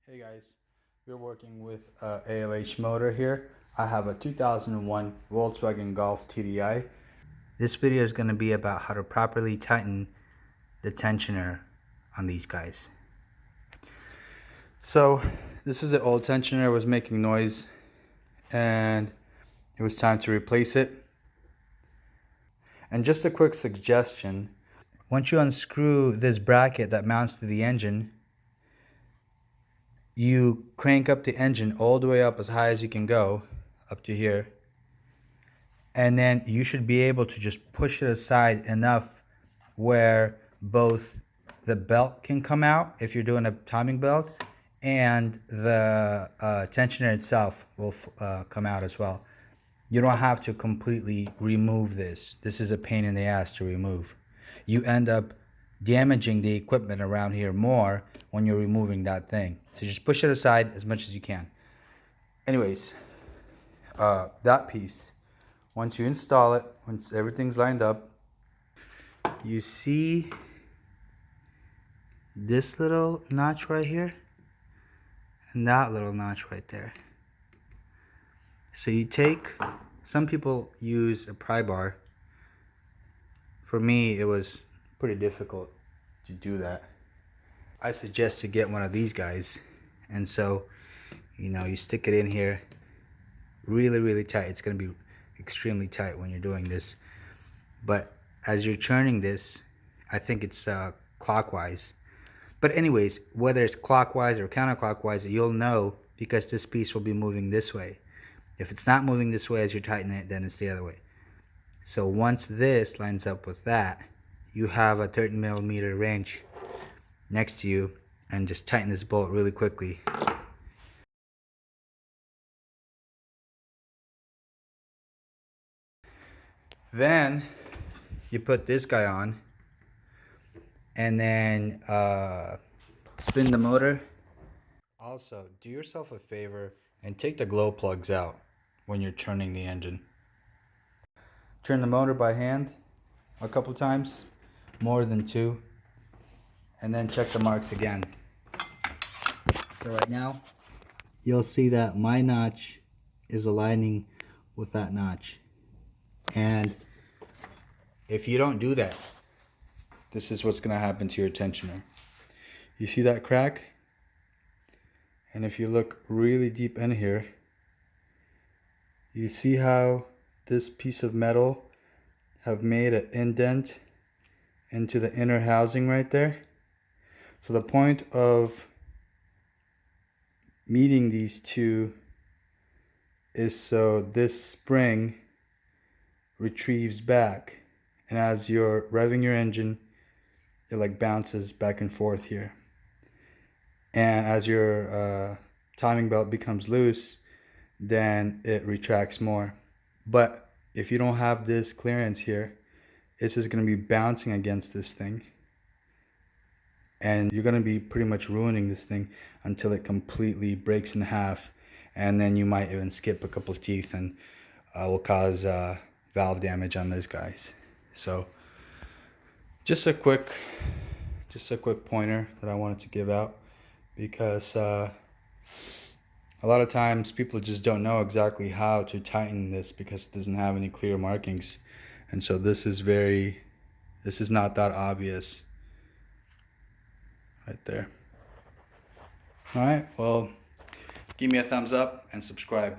Hey guys, we're working with a ALH motor here. I have a 2001 Volkswagen Golf TDI. This video is going to be about how to properly tighten the tensioner on these guys. So this is the old tensioner, was making noise and it was time to replace it. And just a quick suggestion, once you unscrew this bracket that mounts to the engine, you crank up the engine all the way up as high as you can go, up to here. And then you should be able to just push it aside enough where both the belt can come out, if you're doing a timing belt, and the tensioner itself will come out as well. You don't have to completely remove this. This is a pain in the ass to remove. You end up damaging the equipment around here more when you're removing that thing. So just push it aside as much as you can. Anyways, that piece, once you install it, once everything's lined up, you see this little notch right here and that little notch right there. So you take, some people use a pry bar. For me, it was pretty difficult to do that. I suggest to get one of these guys. And so, you stick it in here really tight. It's going to be extremely tight when you're doing this. But as you're churning this, I think it's clockwise. But anyways, whether it's clockwise or counterclockwise, you'll know because this piece will be moving this way. If it's not moving this way as you're tightening it, then it's the other way. So once this lines up with that, you have a 13mm wrench next to you, and just tighten this bolt really quickly. Then you put this guy on and then spin the motor. Also, do yourself a favor and take the glow plugs out when you're turning the engine. Turn the motor by hand a couple times, more than 2, and then check the marks again. So right now, you'll see that my notch is aligning with that notch. And if you don't do that, this is what's going to happen to your tensioner. You see that crack? And if you look really deep in here, you see how this piece of metal have made an indent into the inner housing right there. So the point of meeting these two is so this spring retrieves back, and as you're revving your engine, it like bounces back and forth here. And as your timing belt becomes loose, then it retracts more. But if you don't have this clearance here, it's just going to be bouncing against this thing, and you're going to be pretty much ruining this thing until it completely breaks in half, and then you might even skip a couple of teeth and will cause valve damage on those guys. So just a quick pointer that I wanted to give out, because a lot of times people just don't know exactly how to tighten this because it doesn't have any clear markings. And so this is not that obvious right there. All right, well, give me a thumbs up and subscribe.